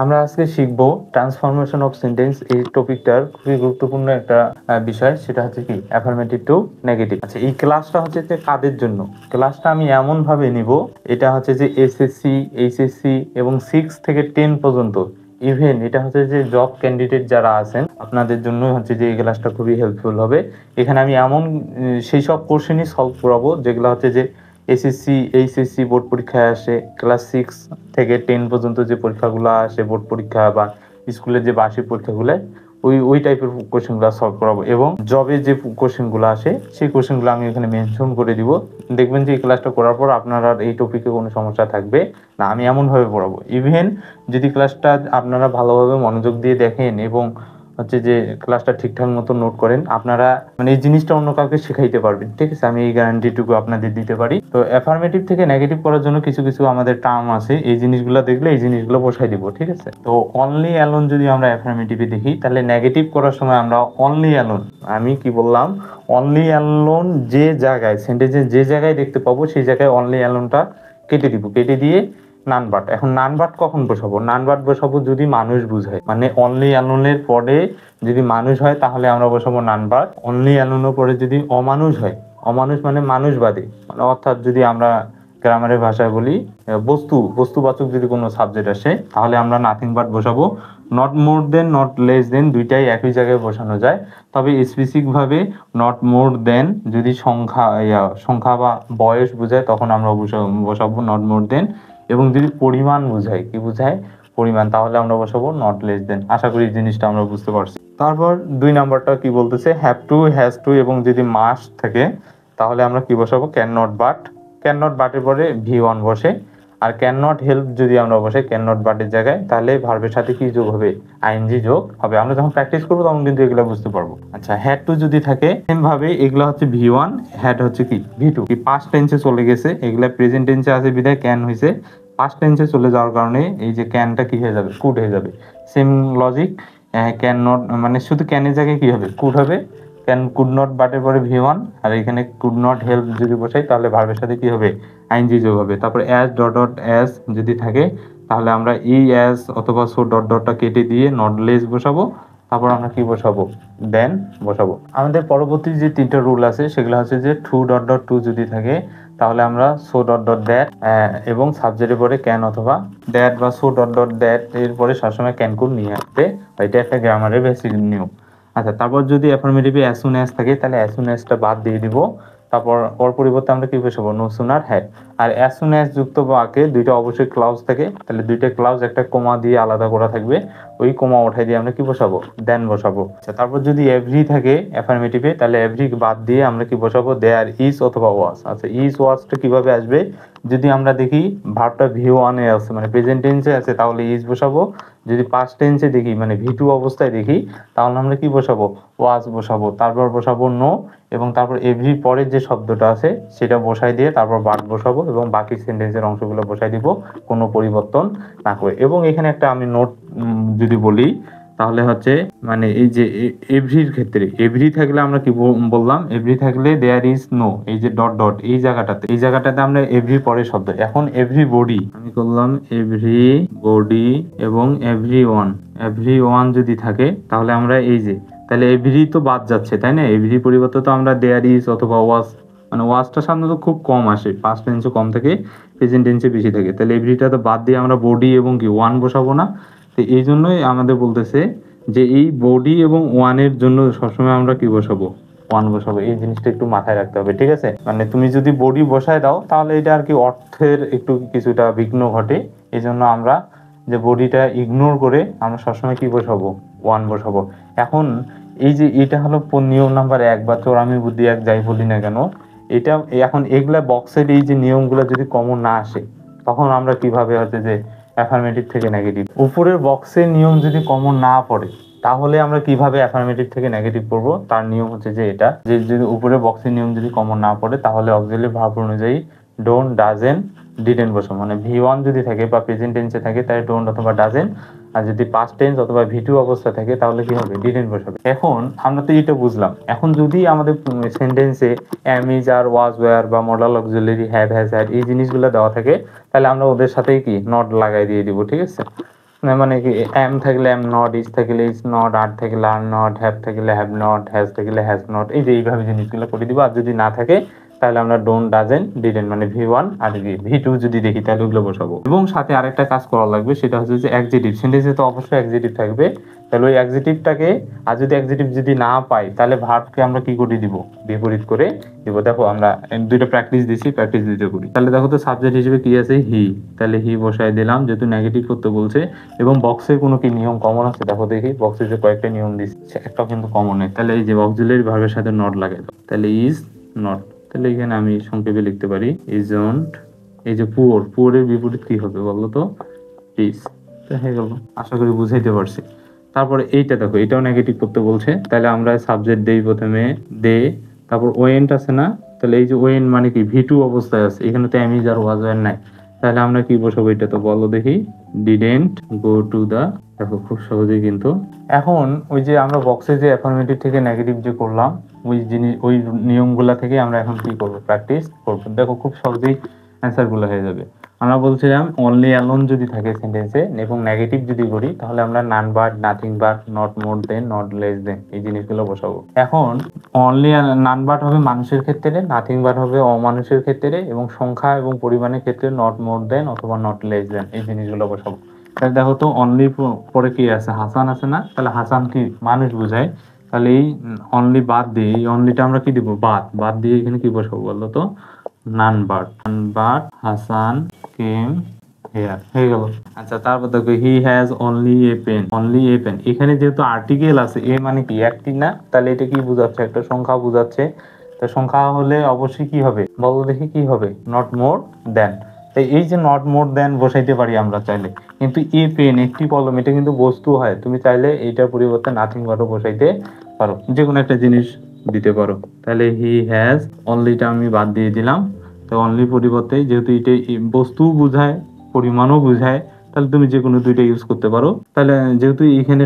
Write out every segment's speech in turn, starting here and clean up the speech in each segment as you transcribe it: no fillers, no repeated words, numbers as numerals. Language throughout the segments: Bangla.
আমরা আজকে শিখব ট্রান্সফরমেশন অফ সেন্টেন্স। এই টপিকটার খুবই গুরুত্বপূর্ণ একটা বিষয়, সেটা হচ্ছে কি অ্যাফার্মেটিভ টু নেগেটিভ। আচ্ছা, এই ক্লাসটা হচ্ছে যে কাদের জন্য? ক্লাসটা আমি এমন ভাবে নিব, এটা হচ্ছে যে এসএসসি, এইচএসসি এবং 6 থেকে 10 পর্যন্ত, ইভেন এটা হচ্ছে যে জব ক্যান্ডিডেট যারা আছেন আপনাদের জন্য হচ্ছে যে এই ক্লাসটা খুবই হেল্পফুল হবে। এখানে আমি এমন সেই সব কোশ্চেনই সলভ করাবো যেগুলো হচ্ছে যে এসএসসি, এইচএসসি বোর্ড পরীক্ষায় আসে, ক্লাস 6 থেকে 10 পর্যন্ত যে পরীক্ষাগুলো আসে, বোর্ড পরীক্ষা বা স্কুলের যে বার্ষিক পরীক্ষাগুলো, ওই টাইপের কোশ্চেনগুলো সলভ করাবো। এবং জবে যে কোশ্চেনগুলো আসে সেই কোশ্চেনগুলো আমি এখানে মেনশন করে দিব। দেখবেন যে এই ক্লাসটা করার পর আপনার আর এই টপিকে কোনো সমস্যা থাকবে না। আমি এমনভাবে পড়াবো, ইভেন যদি ক্লাসটা আপনারা ভালোভাবে মনোযোগ দিয়ে দেখেন এবং হচ্ছে যে ক্লাসটা ঠিকঠাক মতো নোট করেন, আপনারা মানে এই জিনিসটা অন্য কাউকে শেখাইতে পারবেন। ঠিক আছে, আমি এই গ্যারান্টিটুকু আপনাদের দিতে পারি। তো অ্যাফার্মেটিভ থেকে নেগেটিভ করার জন্য কিছু কিছু আমাদের টার্ম আছে, এই জিনিসগুলো দেখলে এই জিনিসগুলো বসাই দিব। ঠিক আছে, তো অনলি অ্যালোন যদি আমরা অ্যাফার্মেটিভে দেখি, তাহলে নেগেটিভ করার সময় আমরা অনলি অ্যালোন, আমি কি বললাম, অনলি অ্যালোন যে জায়গায় সেন্টেন্সে যে জায়গায় দেখতে পাবো সেই জায়গায় অনলি অ্যালোনটা কেটে দিব, কেটে দিয়ে নান বাট। এখন নান বাট কখন বসাবো? নান বাট বসাবো যদি মানুষ বুঝায়, মানে অনলি অ্যালোনের পরে যদি মানুষ হয় তাহলে আমরা বসাবো নান বাট। অনলি অ্যালোনের পরে যদি অমানুষ হয়, অমানুষ মানে মানুষবাদী, মানে অর্থাৎ যদি আমরা গ্রামারের ভাষায় বলি বস্তুবাচক যদি কোনো সাবজেক্ট আসে তাহলে আমরা নাথিং বাট বসাবো। Not more than, not less than দুইটাই একই জায়গায় বসানো যায়, তবে স্পেসিফিকভাবে নট মোর দেন যদি সংখ্যা বা বয়স বোঝায় তখন আমরা বসাবো নট মোর দেন। এবং যদি পরিমাণ বোঝায়, কি বোঝায়? পরিমাণ, তাহলে আমরা বসাবো নট লেস দেন। আশা করি জিনিসটা আমরা বুঝতে পারছি। তারপর 2 নাম্বারটা কি বলতেছে? হ্যাভ টু, হ্যাজ টু এবং যদি মাস্ট থাকে তাহলে আমরা কি বসাবো? Can not but. Can not বাটের পরে ভি1 বসে। আর ক্যান নট হেল্প যদি আমরা বসাই ক্যান নট বাটের জায়গায়, তাহলে ভার্বের সাথে কি যোগ হবে? আইএনজি যোগ হবে। আমরা যখন প্র্যাকটিস করবো তখন কিন্তু এগুলো বুঝতে পারবো। আচ্ছা, হ্যাড টু যদি থাকে সেম ভাবে এগুলো হচ্ছে ভি1, হ্যাড হচ্ছে কি ভি2। কি পাস্ট টেন্সে চলে গেছে, এগুলা প্রেজেন্ট টেন্সে আছে বিধায় ক্যান হয়েছে। পাস্ট টেন্সে চলে যাওয়ার কারণে এই যে ক্যানটা কি হয়ে যাবে? কুড হয়ে যাবে। সেম লজিক, ক্যান নট মানে শুধু ক্যানের জায়গায় কি হবে? কুড হবে। ক্যান কুড নট বাটের পরে ভি1, আর এখানে কুড নট হেল্প যদি বসাই তাহলে ভার্বের সাথে কি হবে? আইএনজি যোগ হবে। তারপর অ্যাজ ডট ডট অ্যাজ যদি থাকে তাহলে আমরা এই অ্যাজ অথবা সো ডট ডটটা কেটে দিয়ে নট লেস বসাবো। তারপর আমরা কি বসাবো? দেন বসাবো। আমাদের পরবর্তী যে 3টা রুল আছে সেগুলো হচ্ছে যে টু ডট ডট টু যদি থাকে তাহলে আমরা সো ডট ডট দ্যাট এবং সাবজেক্টের পরে ক্যান অথবা দ্যাট বা সো ডট ডট দ্যাট এর পরে সবসময় ক্যান কুড নিয়ে আসবে। এটা একটা গ্রামারের বেসিক নিয়ম। আচ্ছা, তারপর যদি অ্যাফার্মেটিভে অ্যাজ সুন অ্যাজ থাকে তাহলে অ্যাজ সুন অ্যাজটা বাদ দিয়ে দিব। তারপর ওর পরিবর্তে আমরা কি বসাবো? No sooner had. আর অ্যাজ সুন অ্যাজ যুক্ত বাক্যে দুইটা অবশ্যই ক্লাউজ থাকে, তাহলে দুইটা ক্লাউজ একটা কোমা দিয়ে আলাদা করা থাকবে, ওই কোমা উঠাই দিয়ে আমরা কি বসাবো? দেন বসাবো। আচ্ছা, তারপর যদি এভরি থাকে অ্যাফার্মেটিভে তাহলে এভরি বাদ দিয়ে আমরা কি বসাবো? দেয়ার ইজ অথবা ওয়াজ। আচ্ছা, ইজ ওয়াজটা কিভাবে আসবে? যদি আমরা দেখি ভার্বটা ভি1 এ আছে মানে প্রেজেন্ট টেন্সে আছে তাহলে ইজ বসাবো। যদি পাস্ট টেন্সে দেখি মানে ভি2 অবস্থায় দেখি তাহলে আমরা কি বসাবো? ওয়াজ বসাবো। তারপর বসাবো নো, এবং তারপর এভরি পরের যে শব্দটা আছে সেটা বসাই দিয়ে তারপর বাট বসাবো এবং বাকি সেন্টেন্সের অংশগুলো বসাই দিব কোনো পরিবর্তন না করে। এবং এখানে একটা আমি নোট যদি বলি তাহলে হচ্ছে মানে এই যে এভরির ক্ষেত্রে এভরি থাকলে আমরা কি বললাম? এভরি থাকলে দেয়ার ইজ নো, এই যে ডট ডট এই জায়গাটাতে আমরা এভরি পরের শব্দ। এখন এভরি বডি আমি করলাম এভরি বডি এবং এভরি ওয়ান যদি থাকে তাহলে আমরা এই যে, তাহলে এভরি তো বাদ যাচ্ছে তাই না? এভরি পরিবর্তে তো আমরা দেয়ার ইজ অথবা ওয়াজ, মানে ওয়াজটা সাধারণত খুব কম আসে, পাস্ট টেন্সে কম থাকে, প্রেজেন্ট টেন্সে বেশি থাকে। তাহলে এভরিটা তো বাদ দিয়ে আমরা বডি এবং কি ওয়ান বসাবো না। তো এই জন্যই আমাদের বলতেছে যে এই বডি এবং ওয়ানের জন্য সবসময় আমরা কি বসাবো? ওয়ান বসাবো। এই জিনিসটা একটু মাথায় রাখতে হবে। ঠিক আছে, মানে তুমি যদি বডি বসায় দাও তাহলে এটা আর কি অর্থের একটু কিছুটা বিঘ্ন ঘটে। এই জন্য আমরা যে বডিটা ইগনোর করে আমরা সবসময় কি বসাবো? ওয়ান বসাবো। এখন এই যে এটা হলো নিয়ম নাম্বার 1 বা চোরামি বুদ্ধি 1 যাই বলি না কেন, এটা এখন এগুলা বক্সের এই যে নিয়মগুলো যদি কমন না আসে তখন আমরা কিভাবে হচ্ছে যে অ্যাফার্মেটিভ থেকে নেগেটিভ, উপরের বক্সের নিয়ম যদি কমন না পড়ে তাহলে আমরা কিভাবে অ্যাফার্মেটিভ থেকে নেগেটিভ করব? তার নিয়ম হচ্ছে যে এটা, যে যদি উপরের বক্সের নিয়ম যদি কমন না পড়ে তাহলে অক্সিলারি ভার্ব অনুযায়ী ডোন্ট, ডাজেন্ট, ডিডেন্ট বসাবো। মানে ভি1 যদি থাকে বা প্রেজেন্ট টেন্সে থাকে তাহলে ডোন্ট অথবা ডাজেন্ট, আর যদি পাস্ট টেন্স অথবা ভি2 অবস্থা থাকে তাহলে কি হবে? ডিডেন্ট বসাবে। এখন আমরা তো এটা বুঝলাম। এখন যদি আমাদের সেন্টেন্সে অ্যাম, ইজ, আর, ওয়াজ, ওয়্যার বা modal auxiliary have, has, had এই জিনিসগুলো দেওয়া থাকে তাহলে আমরা ওদের সাথেই কি নট লাগাই দিয়ে দিব। ঠিক আছে, না মানে কি এম থাকলে এম নট, ইজ থাকলে ইজ নট, আর থাকলে আর নট, হ্যাভ থাকলে হ্যাভ নট, হ্যাজ থাকলে হ্যাজ নট, এই যে এইভাবে জিনিসগুলো করে দিব। আর যদি না থাকে তাহলে আমরা ডোন্ট, ডাজেন্ট, ডিডেন্ট মানে ভি1 আর ভি2 যদি দেখি তাহলে ওগুলো বসাবো। এবং সাথে আরেকটা কাজ করা লাগবে, সেটা হচ্ছে যে অ্যাডজেক্টিভ, সেন্টেন্সে তো অবশ্যই অ্যাডজেক্টিভ থাকবে। তাহলে ওই অ্যাডজেক্টিভটাকে, আর যদি অ্যাডজেক্টিভ যদি না পাই তাহলে ভার্বকে আমরা কি করে দিব, বিপরীত করে দিব। দেখো আমরা দুইটা প্র্যাকটিস দিছি, প্র্যাকটিস দুইটা করি। তাহলে দেখো তো সাবজেক্ট হিসেবে কি আছে, হি, তাহলে হি বসাই দিলাম যেহেতু নেগেটিভ করতে বলছে। এবং বক্সের কোনো কি নিয়ম কমন আছে দেখো দেখি, বক্সে যে কয়েকটা নিয়ম দিচ্ছে একটাও কিন্তু কমন নেই। তাহলে এই যে অক্সিলারি ভার্বের সাথে নট লাগাই দাও, তাহলে ইজ নট। তাহলে এখানে আমি সংক্ষেপে লিখতে পারি ইজন্ট। এই যে পুয়ার, পুয়ারের বিপরীত কি হবে বলো তো, ইজ। হয়ে গেল, আশা করি বুঝাইতে পারছি। তারপরে এইটা দেখো, এটাও নেগেটিভ করতে বলছে, তাহলে আমরা সাবজেক্ট দেই প্রথমে দে, তারপর ওয়েন্ট আছে না, তাহলে এই যে ওয়েন্ট মানে কি ভি2 অবস্থায় আছে, এখানে তো অ্যামিজ আর ওয়াজ ওয়েন নাই, তাহলে আমরা কি বসাবো, এটা তো বলো দেখি, ডিডেন্ট গো টু দা। দেখো খুব সহজেই কিন্তু। এখন ওই যে আমরা বক্সে যে অ্যাফার্মেটিভ থেকে নেগেটিভ যে করলাম, ওই জিনিস ওই নিয়মগুলা থেকে আমরা এখন কি করব, প্র্যাকটিস করব। দেখো খুব সহজেই অ্যান্সার গুলো হয়ে যাবে। আমরা বলছিলাম অনলি অ্যালোন যদি থাকে সেন্টেন্সে এবং নেগেটিভ যদি করি, তাহলে আমরা none but, nothing but, not more than, not less than, এই জিনিসগুলো বসাবো। এখন অনলি নান বাট হবে মানুষের ক্ষেত্রে, নাথিং বাট হবে অমানুষের ক্ষেত্রে, এবং সংখ্যা এবং পরিমাণের ক্ষেত্রে নট মোর দেন অথবা নট লেস দেন, এই জিনিসগুলো বসাবো। তাহলে দেখো তো অনলি পরে কি আছে, হাসান আছে না, তাহলে হাসান কি মানুষ বোঝায়, তাহলে এই অনলি বাদ দিয়ে, এই অনলিটা আমরা কি দিব, বাদ, বাদ দিয়ে এখানে কি বসাবো বলতো তো, none but, none but Hasan came here, হয়ে গেল। আচ্ছা তারপর দেখো he has only a pen, only a pen, এখানে যেহেতু আর্টিকেল আছে, এ মানে কি একটি না, তাহলে এটা কি বোঝাচ্ছে, একটা সংখ্যা বোঝাচ্ছে। তো সংখ্যা হলে অবশ্যই কি হবে বলো দেখি, কি হবে, নট মোর দেন। তাই এই যে নট মোর দেন বসাইতে পারি আমরা চাইলে, কিন্তু এ পেন একটি কলম, এটা কিন্তু বস্তু হয়, তুমি চাইলে এইটার পরিবর্তে নাথিং বাটও বসাইতে পারো, যে কোনো একটা জিনিস দিতে পারো। তাহলে হি হ্যাজ, অনলিটা আমি বাদ দিয়ে দিলাম। তো অনলি পরিবর্তে যেহেতু এটা বস্তু বোঝায়, পরিমাণও বোঝায়, তাহলে তুমি যে কোনো দুইটা ইউজ করতে পারো। তাহলে যেহেতু এখানে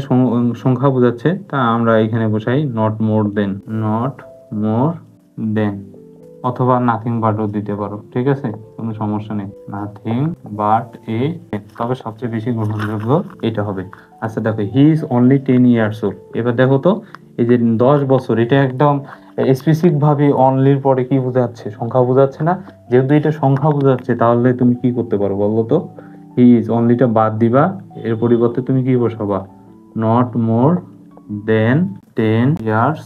সংখ্যা বোঝাচ্ছে, তা আমরা এখানে বসাই not more than, not more দেন, অথবা নাথিং বাটও দিতে পারো, ঠিক আছে, কোনো সমস্যা নেই, নাথিং বাট এ পেন, তবে সবচেয়ে বেশি গ্রহণযোগ্য এটা হবে। আচ্ছা দেখো he is only 10 years old, এবার দেখো তো এই যে 10 বছর, এটা একদম স্পেসিফিক ভাবে অনলির পরে কি বোঝাচ্ছে, সংখ্যা বোঝাচ্ছে না, যেহেতু এটা সংখ্যা বোঝাচ্ছে, তাহলে তুমি কি করতে পারো বলো তো, হি ইজ অনলিটা বাদ দিবা, এর পরিবর্তে তুমি কি বসাবা, নট মোর দেন 10 ইয়ার্স